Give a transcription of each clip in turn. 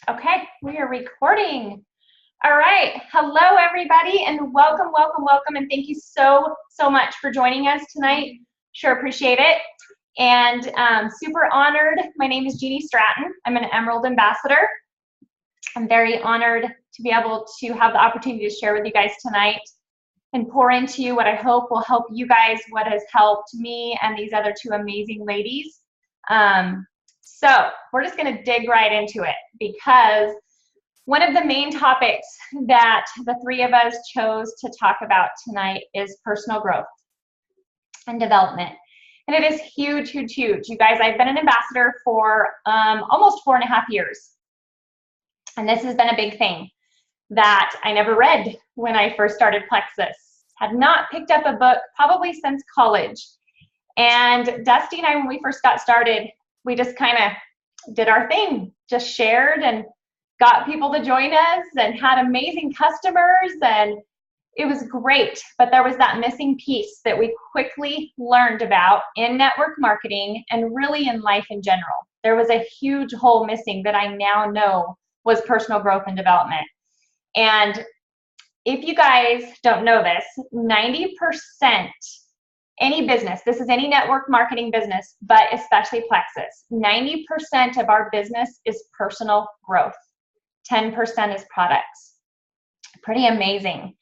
Okay, we are recording. All right. Hello, everybody, and welcome, welcome, welcome. And thank you so much for joining us tonight. Sure appreciate it. And super honored. My name is Jeannie Stratton. I'm an Emerald Ambassador. I'm very honored to be able to have the opportunity to share with you guys tonight and pour into you what I hope will help you guys, what has helped me and these other two amazing ladies. So we're just going to dig right into it, because one of the main topics that the three of us chose to talk about tonight is personal growth and development. And it is huge, huge, huge. You guys, I've been an ambassador for almost 4.5 years. And this has been a big thing that I never read when I first started Plexus. Had not picked up a book probably since college. And Dusty and I, when we first got started, we just kind of did our thing, just shared and got people to join us and had amazing customers, and it was great. But there was that missing piece that we quickly learned about in network marketing and really in life in general. There was a huge hole missing that I now know was personal growth and development. And if you guys don't know this, 90%, any business, this is any network marketing business, but especially Plexus, 90% of our business is personal growth. 10% is products. Pretty amazing.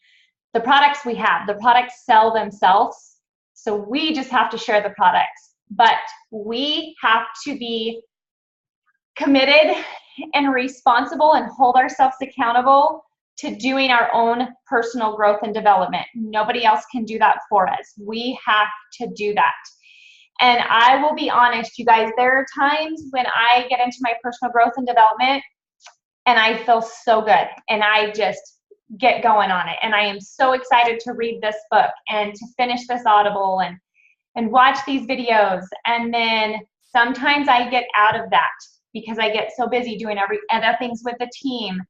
The products we have, the products sell themselves, so we just have to share the products. But we have to be committed and responsible and hold ourselves accountable to doing our own personal growth and development. Nobody else can do that for us. We have to do that. And I will be honest, you guys, there are times when I get into my personal growth and development and I feel so good and I just get going on it. And I am so excited to read this book and to finish this Audible and watch these videos. And then sometimes I get out of that because I get so busy doing other things with the team.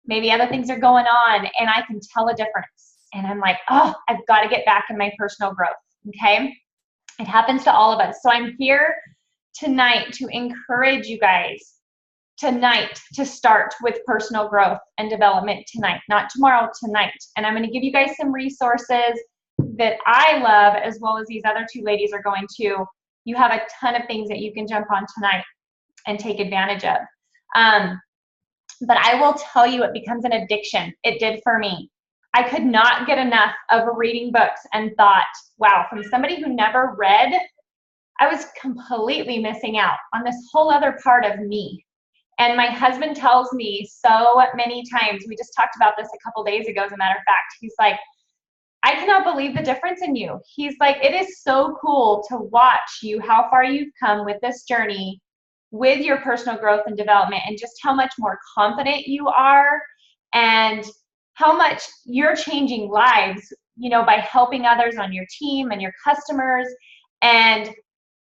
Maybe other things are going on and I can tell a difference. And I'm like, oh, I've got to get back in my personal growth, okay? It happens to all of us. So I'm here tonight to encourage you guys tonight to start with personal growth and development tonight, not tomorrow, tonight. And I'm going to give you guys some resources that I love, as well as these other two ladies are going to. You have a ton of things that you can jump on tonight and take advantage of. But I will tell you, it becomes an addiction. It did for me. I could not get enough of reading books and thought, wow, from somebody who never read, I was completely missing out on this whole other part of me. And my husband tells me so many times, we just talked about this a couple days ago, as a matter of fact, he's like, I cannot believe the difference in you. He's like, it is so cool to watch you, how far you've come with this journey with your personal growth and development, and just how much more confident you are and how much you're changing lives, you know, by helping others on your team and your customers. And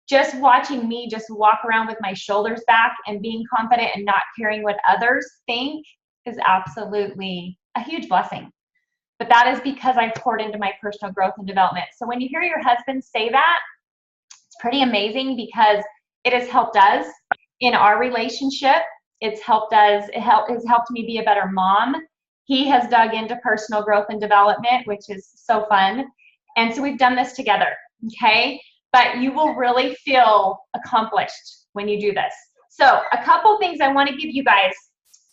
just watching me just walk around with my shoulders back and being confident and not caring what others think is absolutely a huge blessing. But that is because I've poured into my personal growth and development. So when you hear your husband say that, it's pretty amazing, because it has helped us in our relationship. It's helped us, it has helped me be a better mom. He has dug into personal growth and development, which is so fun. And so we've done this together, okay? But you will really feel accomplished when you do this. So a couple things I want to give you guys,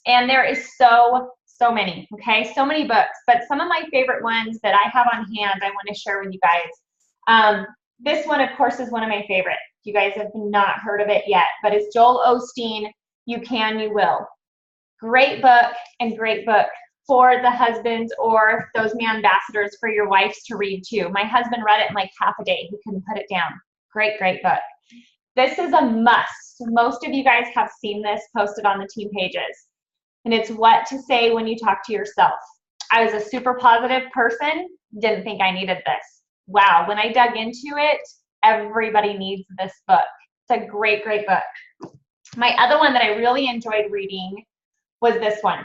and there is so many, okay? So many books, but some of my favorite ones that I have on hand I want to share with you guys. This one, of course, is one of my favorite. You guys have not heard of it yet, but it's Joel Osteen, You Can, You Will. Great book, and great book for the husbands or those man ambassadors for your wives to read too. My husband read it in like half a day. He couldn't put it down. Great, great book. This is a must. Most of you guys have seen this posted on the team pages. And it's What to Say When You Talk to Yourself. I was a super positive person, didn't think I needed this. Wow, when I dug into it, everybody needs this book. It's a great, great book. My other one that I really enjoyed reading was this one.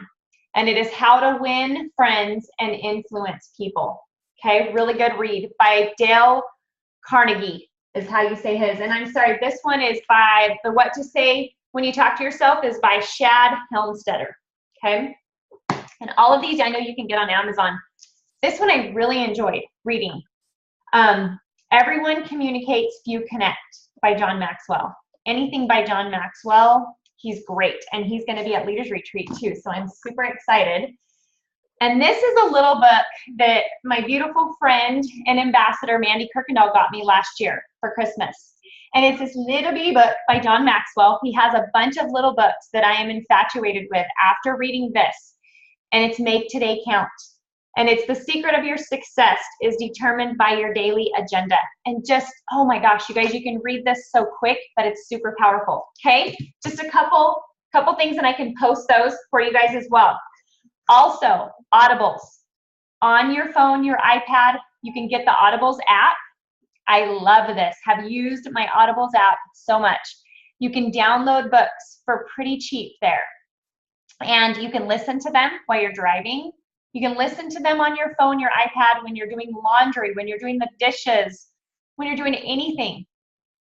And it is How to Win Friends and Influence People. Okay, really good read by Dale Carnegie is how you say his. And I'm sorry, this one is by, the What to Say When You Talk to Yourself is by Shad Helmstetter. okay? And all of these I know you can get on Amazon. This one I really enjoyed reading. Everyone Communicates, Few Connect by John Maxwell. Anything by John Maxwell, he's great. And he's going to be at Leaders Retreat too, so I'm super excited. And this is a little book that my beautiful friend and ambassador, Mandy Kirkendall, got me last year for Christmas. And it's this little bitty book by John Maxwell. He has a bunch of little books that I am infatuated with after reading this. And it's Make Today Count. And it's the secret of your success is determined by your daily agenda. And just, oh my gosh, you guys, you can read this so quick, but it's super powerful, okay? Just a couple things, and I can post those for you guys as well. Also, Audibles. On your phone, your iPad, you can get the Audibles app. I love this. Have used my Audibles app so much. You can download books for pretty cheap there. And you can listen to them while you're driving. You can listen to them on your phone, your iPad, when you're doing laundry, when you're doing the dishes, when you're doing anything.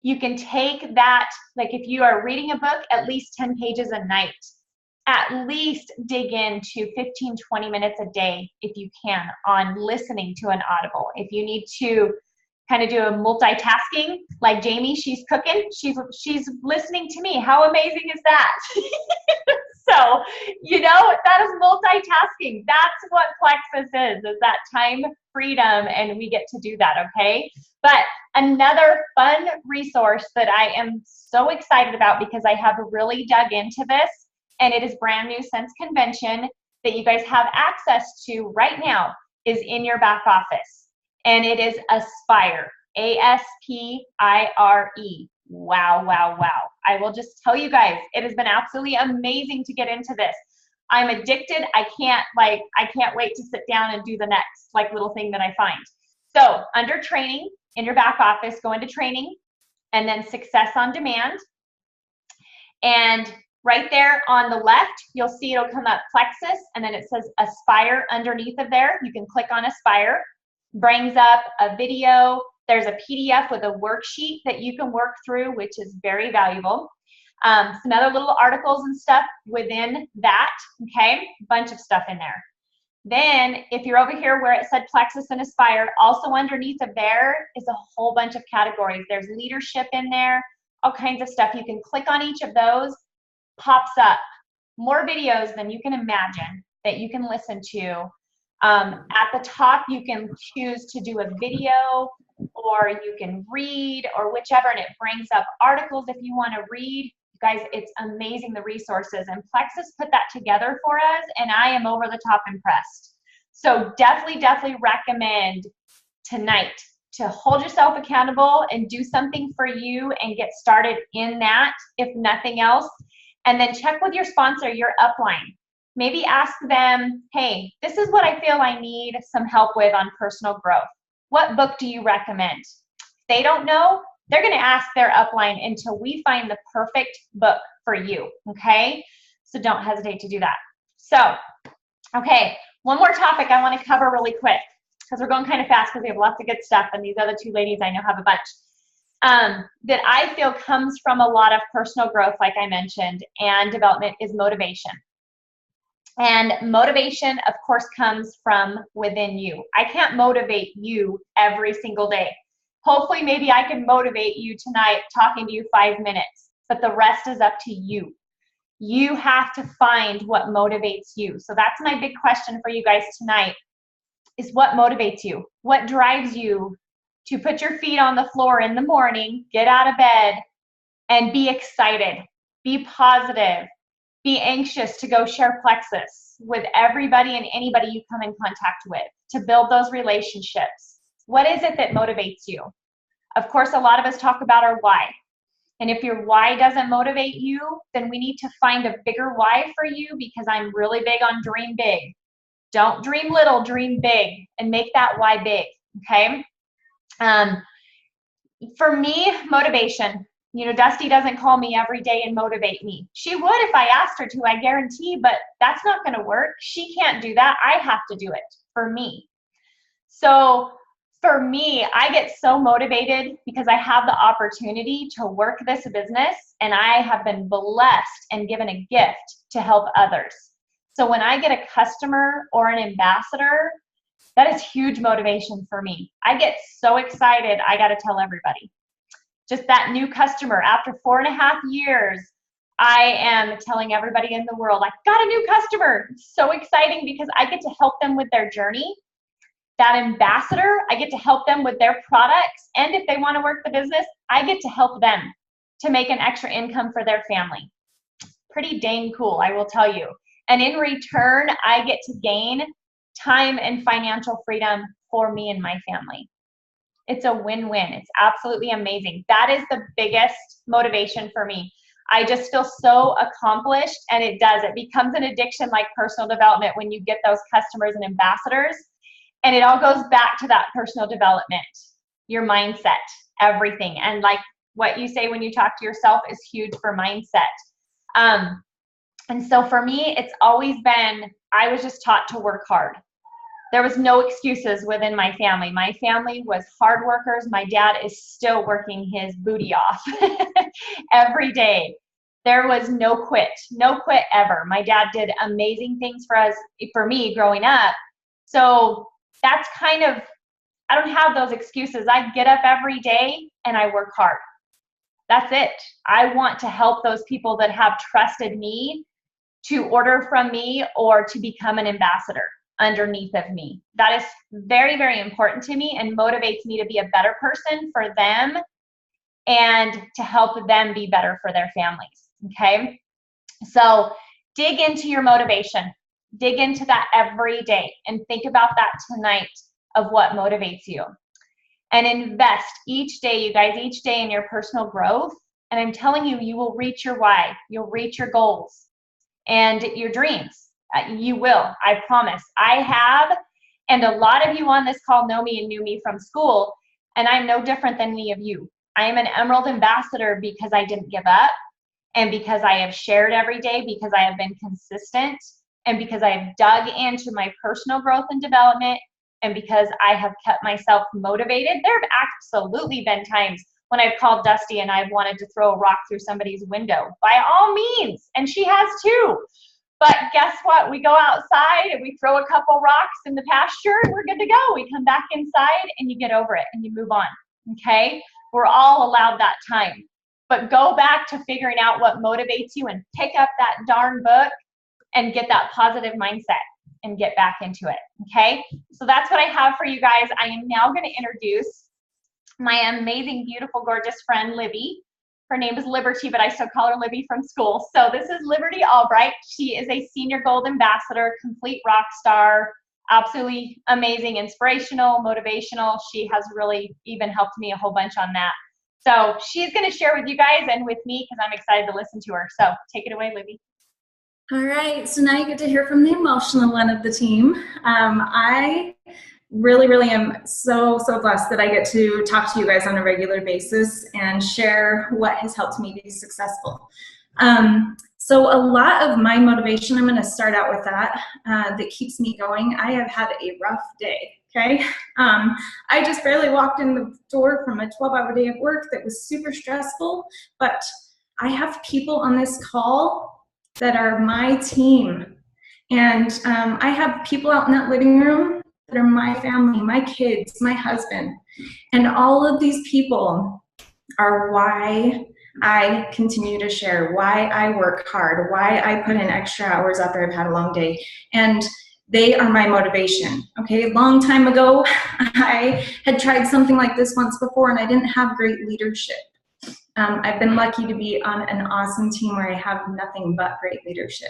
You can take that, like if you are reading a book, at least 10 pages a night. At least dig into 15, 20 minutes a day, if you can, on listening to an Audible. If you need to kind of do a multitasking, like Jamie, she's cooking, she's listening to me. How amazing is that? So, you know, that is multitasking. That's what Plexus is that time freedom, and we get to do that, okay? But another fun resource that I am so excited about because I have really dug into this, and it is brand new since convention that you guys have access to right now, is in your back office. And it is Aspire, A-S-P-I-R-E. Wow, wow, wow. I will just tell you guys, it has been absolutely amazing to get into this. I'm addicted. I can't wait to sit down and do the next little thing that I find. So under training, in your back office, go into training, and then Success on Demand. And right there on the left, you'll see it'll come up Plexus, and then it says Aspire underneath of there. You can click on Aspire. Brings up a video. There's a PDF with a worksheet that you can work through, which is very valuable. Some other little articles and stuff within that, okay? Bunch of stuff in there. Then, if you're over here where it said Plexus and Aspire, also underneath of there is a whole bunch of categories. There's leadership in there, all kinds of stuff. You can click on each of those, pops up more videos than you can imagine that you can listen to. At the top, you can choose to do a video, or you can read, or whichever, and it brings up articles if you want to read. You guys, it's amazing, the resources, and Plexus put that together for us, and I am over the top impressed. So definitely recommend tonight to hold yourself accountable and do something for you and get started in that, if nothing else. And then check with your sponsor, your upline. Maybe ask them, hey, this is what I feel I need some help with on personal growth. What book do you recommend? If they don't know, they're going to ask their upline until we find the perfect book for you, okay? So don't hesitate to do that. So, okay, one more topic I want to cover really quick because we're going kind of fast because we have lots of good stuff, and these other two ladies I know have a bunch. That I feel comes from a lot of personal growth, like I mentioned, and development is motivation. And motivation, of course, comes from within you. I can't motivate you every single day. Hopefully, maybe I can motivate you tonight talking to you 5 minutes, but the rest is up to you. You have to find what motivates you. So that's my big question for you guys tonight, is what motivates you? What drives you to put your feet on the floor in the morning, get out of bed, and be excited, be positive, be anxious to go share Plexus with everybody and anybody you come in contact with, to build those relationships? What is it that motivates you? Of course, a lot of us talk about our why. And if your why doesn't motivate you, then we need to find a bigger why for you, because I'm really big on dream big. Don't dream little, dream big, and make that why big, okay? For me, motivation. You know, Dusty doesn't call me every day and motivate me. She would if I asked her to, I guarantee, but that's not going to work. She can't do that. I have to do it for me. So for me, I get so motivated because I have the opportunity to work this business, and I have been blessed and given a gift to help others. So when I get a customer or an ambassador, that is huge motivation for me. I get so excited, I got to tell everybody. Just that new customer, after 4.5 years, I am telling everybody in the world, I got a new customer. It's so exciting because I get to help them with their journey. That ambassador, I get to help them with their products. And if they want to work the business, I get to help them to make an extra income for their family. Pretty dang cool, I will tell you. And in return, I get to gain time and financial freedom for me and my family. It's a win-win. It's absolutely amazing. That is the biggest motivation for me. I just feel so accomplished, and it becomes an addiction like personal development when you get those customers and ambassadors. And it all goes back to that personal development, your mindset, everything. And like what you say when you talk to yourself is huge for mindset. And so for me, it's always been, I was just taught to work hard. There was no excuses within my family. My family was hard workers. My dad is still working his booty off every day. There was no quit ever. My dad did amazing things for me growing up. So that's kind of, I don't have those excuses. I get up every day and I work hard. That's it. I want to help those people that have trusted me to order from me or to become an ambassador underneath of me. That is very, very important to me and motivates me to be a better person for them and to help them be better for their families. Okay? So dig into your motivation. Dig into that every day and think about that tonight of what motivates you. And invest each day, you guys, each day in your personal growth. And I'm telling you, you will reach your why. You'll reach your goals and your dreams. You will, I promise. I have, and a lot of you on this call know me and knew me from school, and I'm no different than any of you. I am an Emerald Ambassador because I didn't give up, and because I have shared every day, because I have been consistent, and because I have dug into my personal growth and development, and because I have kept myself motivated. There have absolutely been times when I've called Dusty and I've wanted to throw a rock through somebody's window. By all means, and she has too. But guess what? We go outside and we throw a couple rocks in the pasture and we're good to go. We come back inside and you get over it and you move on, okay? We're all allowed that time. But go back to figuring out what motivates you and pick up that darn book and get that positive mindset and get back into it, okay? So that's what I have for you guys. I am now going to introduce my amazing, beautiful, gorgeous friend, Libby. Her name is Liberty, but I still call her Libby from school. So this is Liberty Albright. She is a senior gold ambassador, complete rock star, absolutely amazing, inspirational, motivational. She has really even helped me a whole bunch on that. So she's going to share with you guys and with me because I'm excited to listen to her. So take it away, Libby. All right, so now you get to hear from the emotional one of the team. I really am so blessed that I get to talk to you guys on a regular basis and share what has helped me be successful. So a lot of my motivation, I'm going to start out with that keeps me going. I have had a rough day, okay? I just barely walked in the door from a 12-hour day of work that was super stressful, but I have people on this call that are my team. And I have people out in that living room that are my family, my kids, my husband. And all of these people are why I continue to share, why I work hard, why I put in extra hours after I've had a long day. And they are my motivation. Okay, a long time ago, I had tried something like this once before and I didn't have great leadership. I've been lucky to be on an awesome team where I have nothing but great leadership.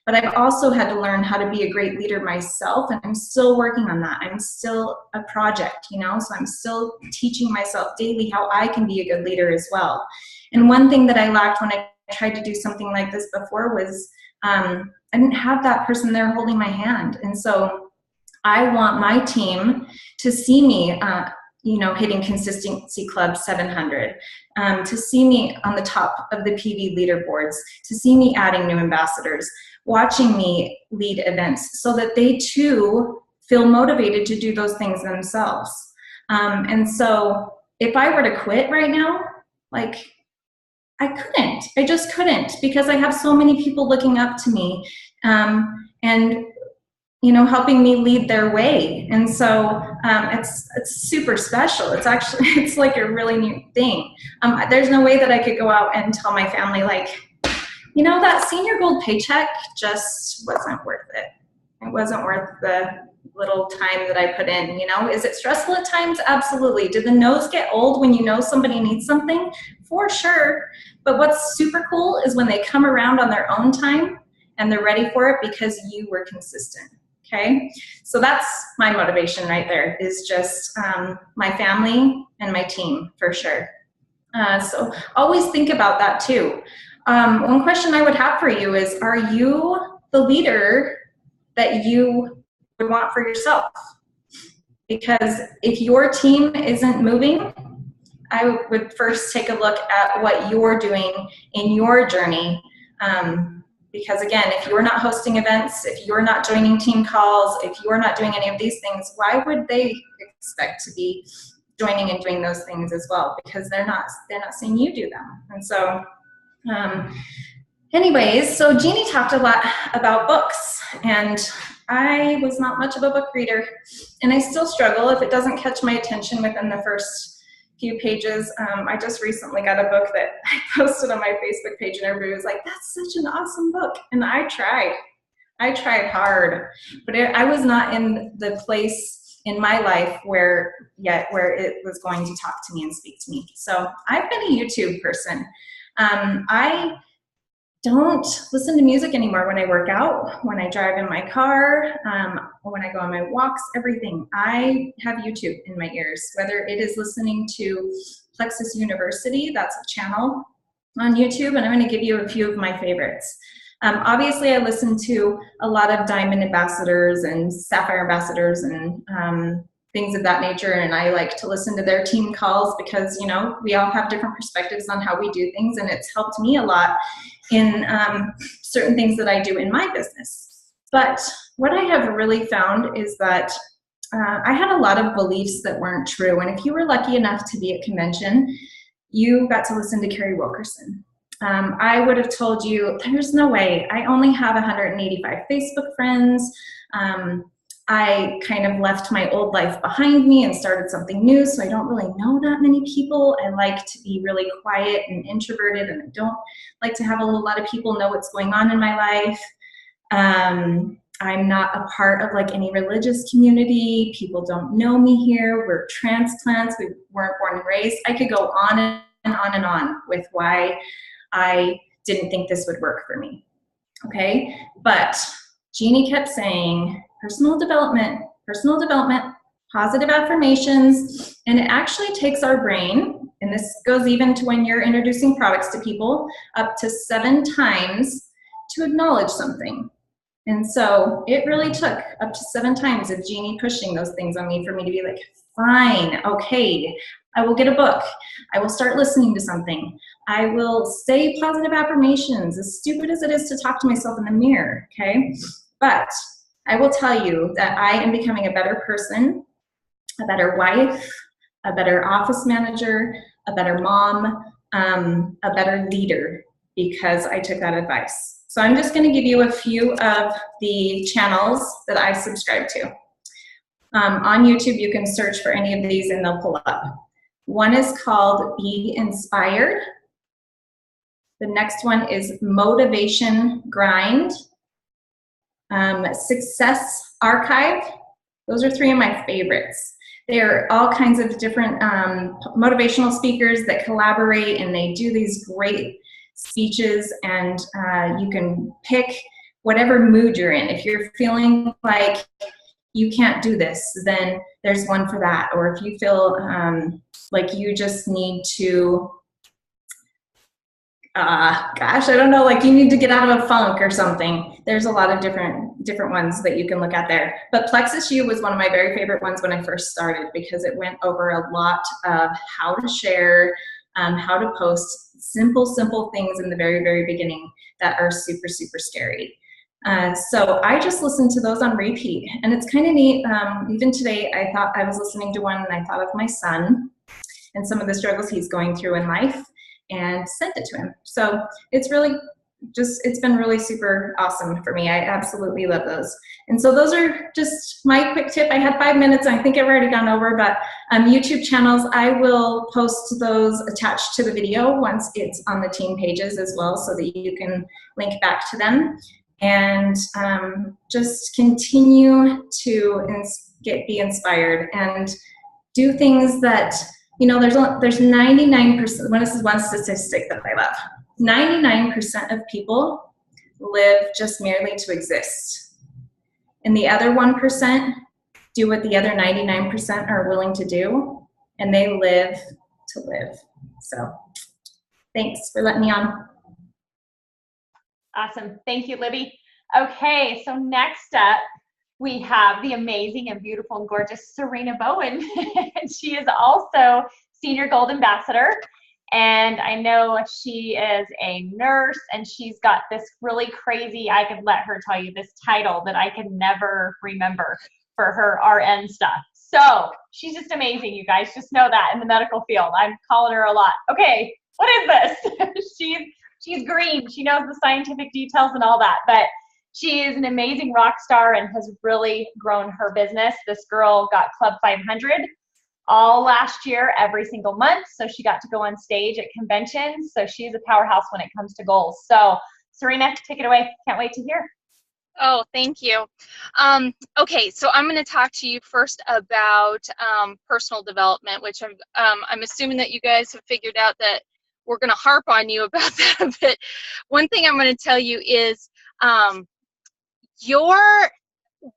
But I've also had to learn how to be a great leader myself, and I'm still working on that. I'm still a project, you know, so I'm still teaching myself daily how I can be a good leader as well. And one thing that I lacked when I tried to do something like this before was I didn't have that person there holding my hand. And so I want my team to see me you know, hitting Consistency Club 700, to see me on the top of the PV leaderboards, to see me adding new ambassadors, watching me lead events so that they too feel motivated to do those things themselves. And so if I were to quit right now, like, I just couldn't, because I have so many people looking up to me, and helping me lead their way. And so it's super special. It's actually, it's like a really neat thing. There's no way that I could go out and tell my family, like, that Senior Gold paycheck just wasn't worth it. It wasn't worth the little time that I put in. Is it stressful at times? Absolutely. Did the no's get old when somebody needs something? For sure. But what's super cool is when they come around on their own time and they're ready for it because you were consistent. Okay, so that's my motivation right there, is just my family and my team, for sure. So always think about that too. One question I would have for you is, are you the leader that you would want for yourself? Because if your team isn't moving, I would first take a look at what you're doing in your journey. Because again, if you're not hosting events, if you're not joining team calls, if you're not doing any of these things, why would they expect to be joining and doing those things as well? Because they're not seeing you do them. And so anyways, so Jeannie talked a lot about books, and I was not much of a book reader, and I still struggle if it doesn't catch my attention within the first few pages. I just recently got a book that I posted on my Facebook page, and everybody was like, that's such an awesome book. And I tried hard, but I was not in the place in my life where it was going to talk to me and speak to me. So I've been a YouTube person. I don't listen to music anymore when I work out, when I drive in my car, or when I go on my walks, everything. I have YouTube in my ears, whether it is listening to Plexus University, that's a channel on YouTube, and I'm going to give you a few of my favorites. Obviously, I listen to a lot of Diamond ambassadors and Sapphire ambassadors and things of that nature, and I like to listen to their team calls because, we all have different perspectives on how we do things, and it's helped me a lot in certain things that I do in my business. But what I have really found is that I had a lot of beliefs that weren't true, and if you were lucky enough to be at convention, you got to listen to Carrie Wilkerson. I would have told you, there's no way. I only have 185 Facebook friends. I kind of left my old life behind me and started something new, so I don't really know that many people. I like to be really quiet and introverted, and I don't like to have a lot of people know what's going on in my life. I'm not a part of like any religious community. People don't know me here. We're transplants. We weren't born and raised. I could go on and on and on with why I didn't think this would work for me. Okay, but Jeannie kept saying, personal development, positive affirmations, and it actually takes our brain, and this goes even to when you're introducing products to people, up to 7 times to acknowledge something. And so it really took up to 7 times of Jeannie pushing those things on me for me to be like, fine, okay, I will get a book. I will start listening to something. I will say positive affirmations, as stupid as it is to talk to myself in the mirror, okay? But I will tell you that I am becoming a better person, a better wife, a better office manager, a better mom, a better leader, because I took that advice. So I'm just going to give you a few of the channels that I subscribe to. On YouTube, you can search for any of these and they'll pull up. One is called Be Inspired. The next one is Motivation Grind. Success Archive. Those are 3 of my favorites. They're all kinds of different motivational speakers that collaborate, and they do these great speeches, and you can pick whatever mood you're in. If you're feeling like you can't do this, then there's one for that. Or if you feel like you just need to gosh, I don't know, like you need to get out of a funk or something. There's a lot of different ones that you can look at there. But Plexus U was one of my very favorite ones when I first started, because it went over a lot of how to share, how to post, simple things in the very beginning that are super scary. So I just listened to those on repeat, and it's kind of neat. Even today, I was listening to one and I thought of my son and some of the struggles he's going through in life. and sent it to him. So it's really it's been really super awesome for me. I absolutely love those. And so those are just my quick tip. I had 5 minutes, and I think I've already gone over, but YouTube channels, I will post those attached to the video once it's on the team pages as well, so that you can link back to them. And just continue to be inspired and do things that, you know, there's 99%, this is one statistic that I love. 99% of people live just merely to exist. And the other 1% do what the other 99% are willing to do, and they live to live. So thanks for letting me on. Awesome. Thank you, Libby. Okay, so next up, we have the amazing and beautiful and gorgeous Serena Bowen. She is also Senior Gold Ambassador. And I know she is a nurse, and she's got this really crazy, I could let her tell you this title that I can never remember for her RN stuff. So she's just amazing, you guys. Just know that in the medical field. I'm calling her a lot. Okay, what is this? She's green. She knows the scientific details and all that, but she is an amazing rock star and has really grown her business. This girl got Club 500 all last year, every single month. So she got to go on stage at conventions. So she's a powerhouse when it comes to goals. So Serena, take it away. Can't wait to hear. Oh, thank you. Okay, so I'm going to talk to you first about personal development, which I'm assuming that you guys have figured out that we're going to harp on you about that a bit. One thing I'm going to tell you is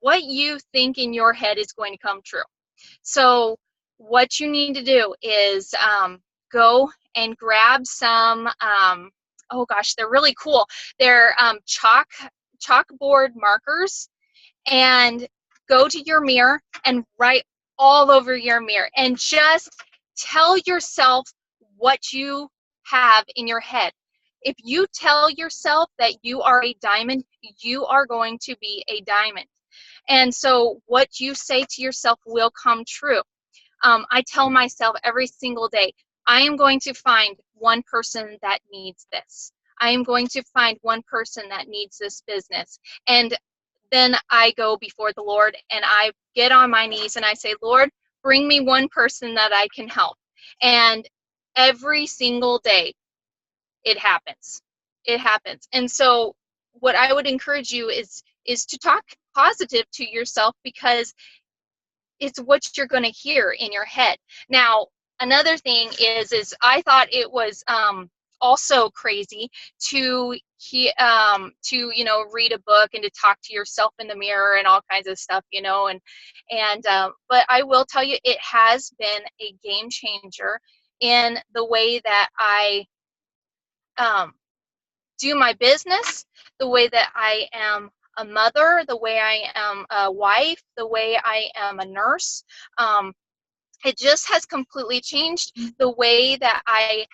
what you think in your head is going to come true. So what you need to do is go and grab some, oh gosh, they're really cool. They're chalkboard markers, and go to your mirror and write all over your mirror and just tell yourself what you have in your head. If you tell yourself that you are a diamond, you are going to be a diamond. And so what you say to yourself will come true. I tell myself every single day, I am going to find one person that needs this. I am going to find one person that needs this business. And then I go before the Lord and I get on my knees and I say, Lord, bring me one person that I can help. And every single day, it happens. It happens. And so what I would encourage you is to talk positive to yourself, because it's what you're going to hear in your head. Now, another thing is I thought it was also crazy to read a book and to talk to yourself in the mirror and all kinds of stuff, but I will tell you, it has been a game changer in the way that I do my business, the way that I am a mother, the way I am a wife, the way I am a nurse. It just has completely changed the way that I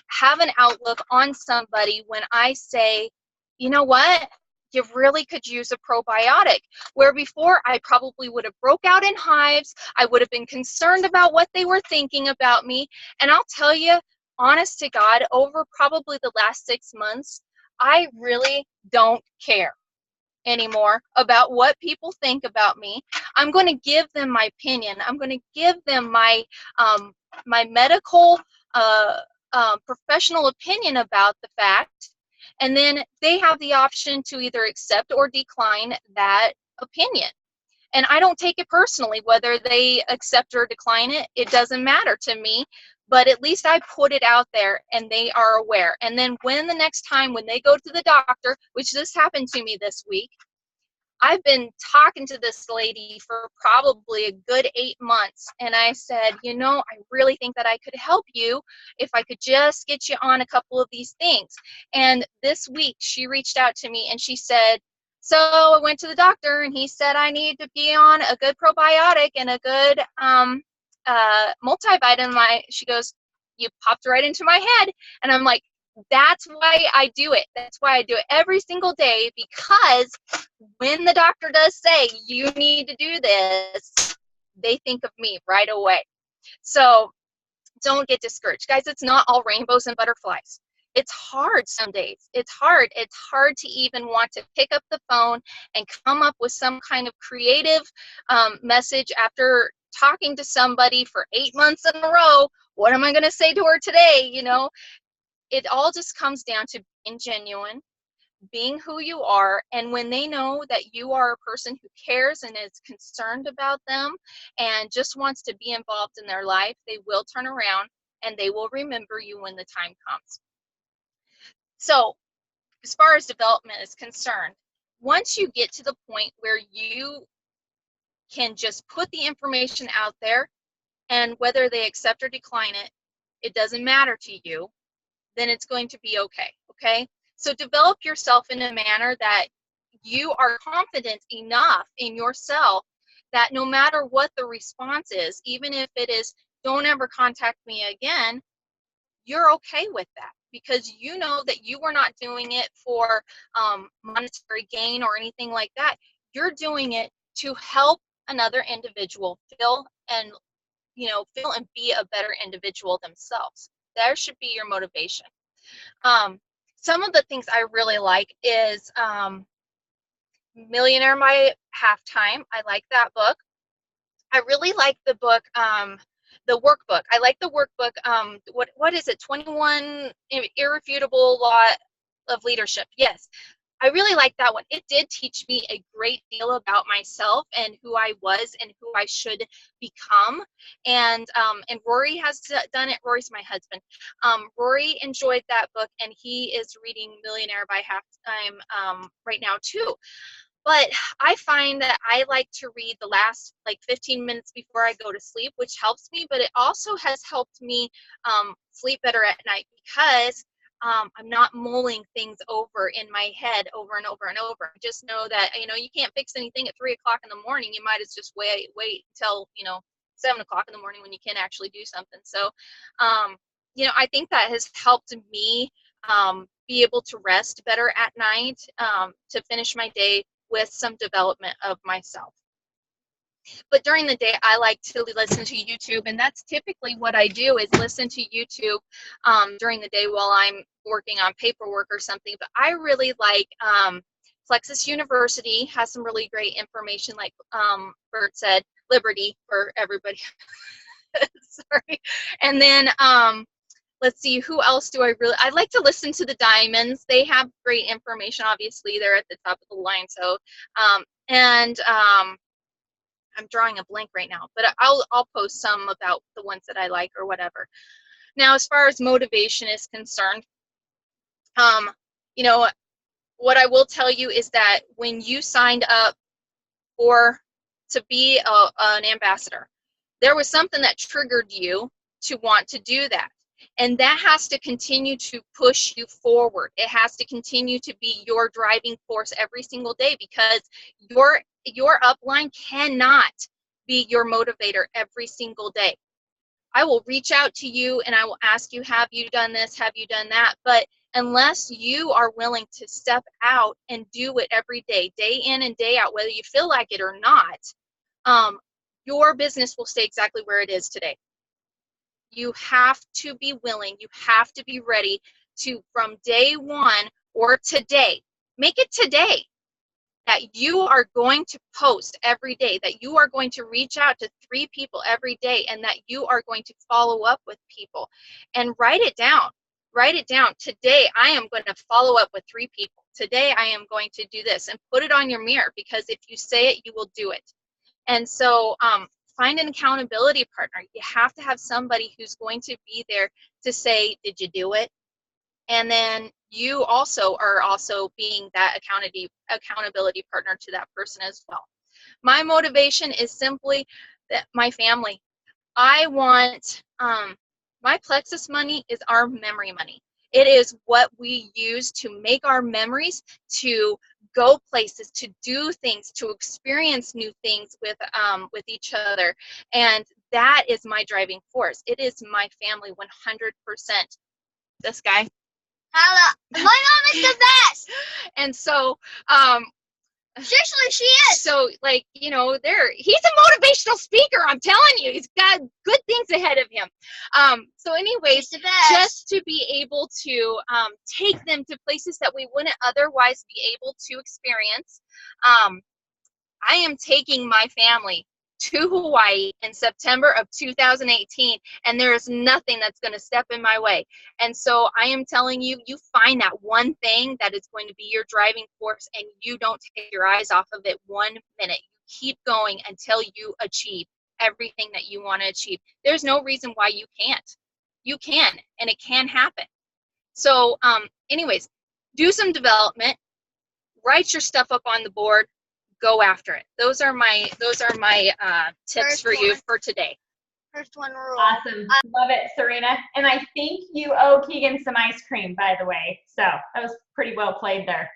have an outlook on somebody when I say, you know what, you really could use a probiotic. Where before I probably would have broke out in hives, I would have been concerned about what they were thinking about me. And I'll tell you, honest to God, over probably the last 6 months, I really don't care anymore about what people think about me. I'm going to give them my opinion. I'm going to give them my my medical professional opinion about the fact, and then they have the option to either accept or decline that opinion. And I don't take it personally whether they accept or decline it. It doesn't matter to me. But at least I put it out there and they are aware. And then when the next time when they go to the doctor, which this happened to me this week, I've been talking to this lady for probably a good 8 months. And I said, I really think that I could help you if I could just get you on a couple of these things. And this week she reached out to me and she said, so I went to the doctor and he said I need to be on a good probiotic and a good multivitamin. She goes, you popped right into my head. And I'm like, that's why I do it. That's why I do it every single day, because when the doctor does say you need to do this, they think of me right away. So don't get discouraged. Guys, it's not all rainbows and butterflies. It's hard some days. It's hard. It's hard to even want to pick up the phone and come up with some kind of creative message after talking to somebody for 8 months in a row. What am I going to say to her today? You know, it all just comes down to being genuine, being who you are, and when they know that you are a person who cares and is concerned about them and just wants to be involved in their life, they will turn around and they will remember you when the time comes. So as far as development is concerned, once you get to the point where you can just put the information out there, and whether they accept or decline it, it doesn't matter to you, then it's going to be okay, okay? So develop yourself in a manner that you are confident enough in yourself that no matter what the response is, even if it is, don't ever contact me again, you're okay with that, because you know that you are not doing it for monetary gain or anything like that. You're doing it to help another individual feel and be a better individual themselves. There should be your motivation. Some of the things I really like is Millionaire by Halftime. I like that book. I really like the book, the workbook. I like the workbook. What is it? 21 Irrefutable Law of Leadership. Yes. I really like that one. It did teach me a great deal about myself and who I was and who I should become. And Rory has done it. Rory's my husband. Rory enjoyed that book, and he is reading Millionaire by Halftime right now too. But I find that I like to read the last 15 minutes before I go to sleep, which helps me, but it also has helped me sleep better at night, because I'm not mulling things over in my head over and over and over. I just know that, you can't fix anything at 3 o'clock in the morning. You might as just wait until, 7 o'clock in the morning when you can actually do something. So, I think that has helped me be able to rest better at night, to finish my day with some development of myself. But during the day, I like to listen to YouTube, and that's typically what I do, is listen to YouTube during the day while I'm working on paperwork or something. But I really like Plexus University has some really great information, like Bert said, Liberty for everybody. Sorry. And then let's see, who else do I like to listen to the Diamonds. They have great information. Obviously, they're at the top of the line. So, I'm drawing a blank right now, but I'll post some about the ones that I like or whatever. Now, as far as motivation is concerned, what I will tell you is that when you signed up to be an ambassador, there was something that triggered you to want to do that. And that has to continue to push you forward. It has to continue to be your driving force every single day, because your upline cannot be your motivator every single day. I will reach out to you and I will ask you, have you done this? Have you done that? But unless you are willing to step out and do it every day, day in and day out, whether you feel like it or not, your business will stay exactly where it is today. You have to be willing, you have to be ready to, from day one or today, make it today, that you are going to post every day, that you are going to reach out to 3 people every day, and that you are going to follow up with people. And write it down. Write it down. Today, I am going to follow up with 3 people. Today, I am going to do this. And put it on your mirror, because if you say it, you will do it. And so, find an accountability partner. You have to have somebody who's going to be there to say, did you do it? And then you also are being that accountability partner to that person as well. My motivation is simply that my family. I want, my Plexus money is our memory money. It is what we use to make our memories, to go places, to do things, to experience new things with each other. And that is my driving force. It is my family 100%. This guy. Hello. My mom is the best. And so Seriously, she is. So, like, you know, he's a motivational speaker. I'm telling you, he's got good things ahead of him. So anyways, He's the best. just to be able to take them to places that we wouldn't otherwise be able to experience. I am taking my family to Hawaii in September of 2018, and there is nothing that's going to step in my way. And so I am telling you, you find that one thing that is going to be your driving force, and you don't take your eyes off of it 1 minute. You keep going until you achieve everything that you want to achieve. There's no reason why you can't. You can, and it can happen. So anyways, do some development, write your stuff up on the board, go after it. Those are my tips First for you one. for today. First one rule. Awesome. Love it, Serena. And I think you owe Keegan some ice cream, by the way. So that was pretty well played there.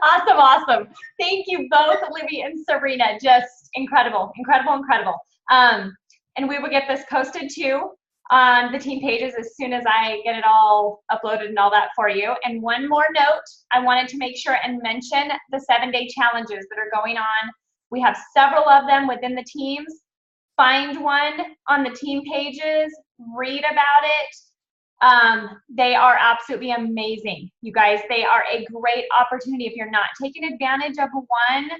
Awesome. Thank you both, Libby and Serena. Just incredible. And we will get this posted too on the team pages as soon as I get it all uploaded and all that for you. And one more note, I wanted to make sure and mention the 7-day challenges that are going on. We have several of them within the teams. Find one on the team pages, read about it. They are absolutely amazing. You guys, they are a great opportunity. If you're not taking advantage of one,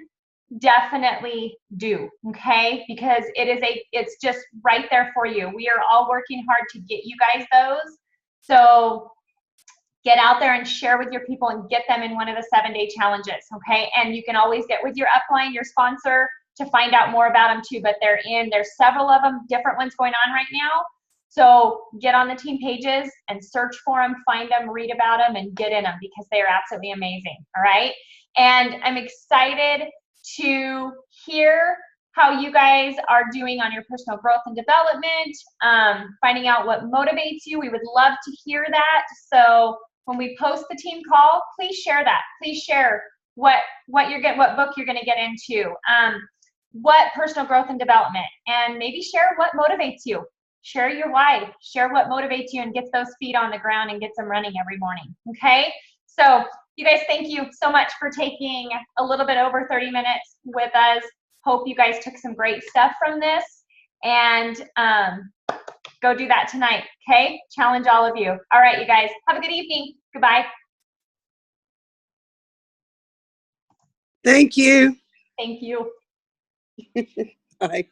definitely do, okay? Because it's just right there for you. We are all working hard to get you guys those. So get out there and share with your people and get them in one of the 7-day challenges, okay? And you can always get with your upline, your sponsor, to find out more about them too, but there's several of them, different ones going on right now. So get on the team pages and search for them, find them, read about them, and get in them because they are absolutely amazing, all right? And I'm excited to hear how you guys are doing on your personal growth and development, finding out what motivates you. We would love to hear that. So when we post the team call, please share that. Please share what book you're going to get into, what personal growth and development, and maybe share what motivates you. Share your why. Share what motivates you and gets those feet on the ground and gets them running every morning. Okay? So you guys, thank you so much for taking a little bit over 30 minutes with us. Hope you guys took some great stuff from this, and go do that tonight, okay? Challenge all of you. All right, you guys, have a good evening. Goodbye. Thank you. Thank you. Bye.